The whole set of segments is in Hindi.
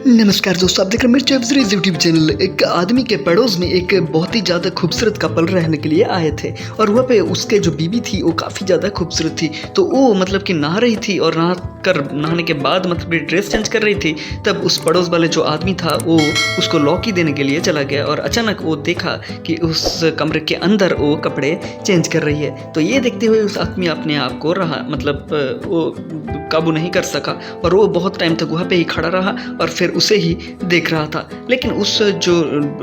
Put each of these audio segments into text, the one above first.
नमस्कार दोस्तों, आप देख रहे हैं मेरे वेब सीरीज यूट्यूब चैनल। एक आदमी के पड़ोस में एक बहुत ही ज़्यादा खूबसूरत कपल रहने के लिए आए थे और वहाँ पे उसके जो बीवी थी वो काफ़ी ज़्यादा खूबसूरत थी। तो वो मतलब कि नहा रही थी और नहाने के बाद मतलब कि ड्रेस चेंज कर रही थी। तब उस पड़ोस वाले जो आदमी था वो उसको लॉकी देने के लिए चला गया और अचानक वो देखा कि उस कमरे के अंदर वो कपड़े चेंज कर रही है। तो ये देखते हुए उस आदमी अपने आप को वो काबू नहीं कर सका और वो बहुत टाइम तक वहाँ पे ही खड़ा रहा और फिर उसे ही देख रहा था। लेकिन उस जो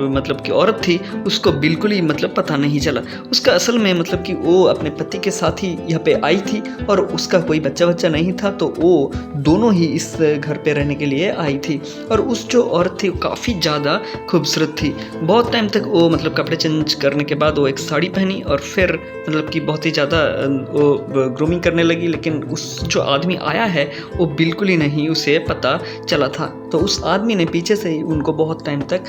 मतलब कि औरत थी उसको बिल्कुल ही मतलब पता नहीं चला। उसका असल में मतलब कि वो अपने पति के साथ ही यहाँ पे आई थी और उसका कोई बच्चा नहीं था, तो वो दोनों ही इस घर पे रहने के लिए आई थी। और उस जो औरत थी वो काफ़ी ज़्यादा खूबसूरत थी। बहुत टाइम तक वो मतलब कपड़े चेंज करने के बाद वो एक साड़ी पहनी और फिर मतलब कि बहुत ही ज़्यादा वो ग्रूमिंग करने लगी। लेकिन उस जो आदमी आया है वो बिल्कुल ही नहीं उसे पता चला था। तो उस आदमी ने पीछे से ही उनको बहुत टाइम तक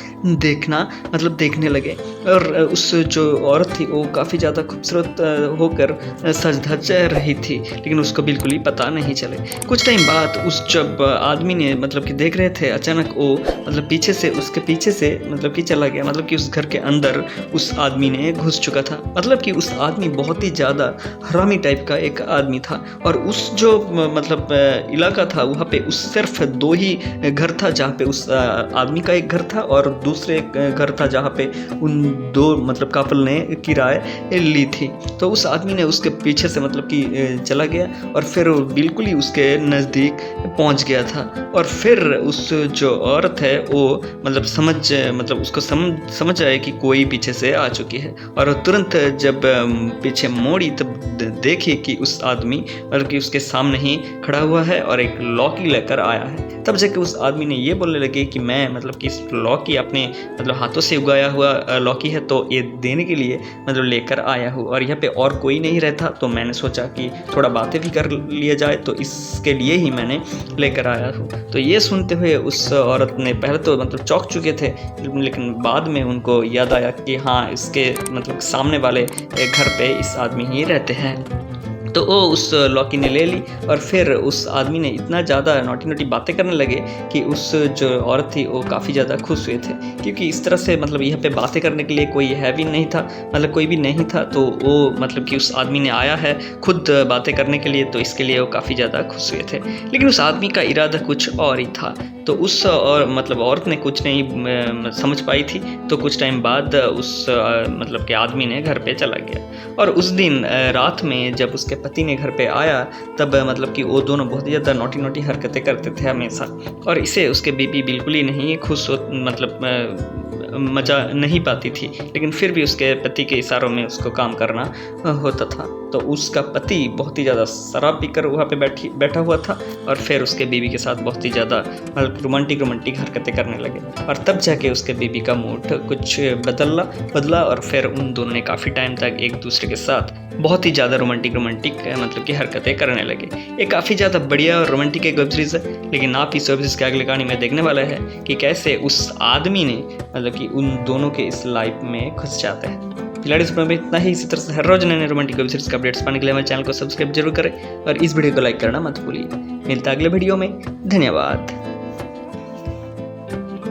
देखने लगे और उस जो औरत थी वो काफ़ी ज़्यादा खूबसूरत होकर सज धज रही थी, लेकिन उसको बिल्कुल ही पता नहीं चले। कुछ टाइम बाद उस जब आदमी ने मतलब कि देख रहे थे, अचानक वो मतलब उसके पीछे से मतलब कि चला गया। मतलब कि उस घर के अंदर उस आदमी ने घुस चुका था। मतलब कि उस आदमी बहुत ही ज़्यादा हरामी टाइप का एक आदमी था और उस जो इलाका था वहाँ पे उस सिर्फ 2 ही घर था, जहाँ पे उस आदमी का एक घर था और दूसरे घर था जहाँ पे उन 2 मतलब कपल ने किराए ली थी। तो उस आदमी ने उसके पीछे से मतलब कि चला गया और फिर वो बिल्कुल ही उसके नज़दीक पहुँच गया था। और फिर उस जो औरत है वो उसको समझ आया कि कोई पीछे से आ चुकी है और तुरंत जब पीछे मोड़ी तब देखी कि उस आदमी मतलब कि उसके सामने ही खड़ा हुआ है और एक लॉकी लेकर आया है। तब जाके उस आदमी ने ये बोलने लगे कि मैं मतलब कि इस लॉकी अपने मतलब हाथों से उगाया हुआ लॉकी है, तो ये देने के लिए मतलब लेकर आया हूँ और यहाँ पे और कोई नहीं रहता, तो मैंने सोचा कि थोड़ा बातें भी कर लिया जाए, तो इसके लिए ही मैंने लेकर आया हूँ। तो ये सुनते हुए उस औरत ने पहले तो मतलब चौंक चुके थे, लेकिन बाद में उनको याद आया कि हाँ, इसके मतलब सामने वाले घर पे इस आदमी ही रहते हैं। तो वो उस लॉकी ने ले ली और फिर उस आदमी ने इतना ज़्यादा नोटी बातें करने लगे कि उस जो औरत थी वो काफ़ी ज़्यादा खुश हुए थे, क्योंकि इस तरह से मतलब यहाँ पे बातें करने के लिए कोई है भी नहीं था, मतलब कोई भी नहीं था। तो वो मतलब कि उस आदमी ने आया है खुद बातें करने के लिए, तो इसके लिए वो काफ़ी ज़्यादा खुश हुए थे। लेकिन उस आदमी का इरादा कुछ और ही था। तो उस और मतलब औरत ने कुछ नहीं समझ पाई थी। तो कुछ टाइम बाद उस मतलब के आदमी ने घर पे चला गया और उस दिन रात में जब उसके पति ने घर पे आया तब मतलब कि वो दोनों बहुत ही ज़्यादा नोटी हरकतें करते थे हमेशा, और इसे उसके बीबी बिल्कुल ही नहीं खुश हो मजा नहीं पाती थी। लेकिन फिर भी उसके पति के इशारों में उसको काम करना होता था। तो उसका पति बहुत ही ज़्यादा शराब पीकर वहाँ पे बैठा हुआ था और फिर उसके बीवी के साथ बहुत ही ज़्यादा मतलब रोमांटिक हरकतें करने लगे और तब जाके उसके बीवी का मूड कुछ बदला और फिर उन दोनों ने काफ़ी टाइम तक एक दूसरे के साथ बहुत ही ज़्यादा रोमांटिक मतलब कि हरकतें करने लगे। ये काफ़ी ज़्यादा बढ़िया और रोमांटिक एक वेब सीरीज़ है, लेकिन आप इस वेब सीरीज़ की अगली कहानी में देखने वाला है कि कैसे उस आदमी ने मतलब कि उन दोनों के इस लाइफ में घुस जाते हैं। फिलहाल इस वीडियो में इतना ही। इसी तरह से हर रोज नए रोमांटिक वेब सीरीज के अपडेट्स पाने के लिए हमारे चैनल को सब्सक्राइब जरूर करें और इस वीडियो को लाइक करना मत भूलिए। मिलता है अगले वीडियो में। धन्यवाद।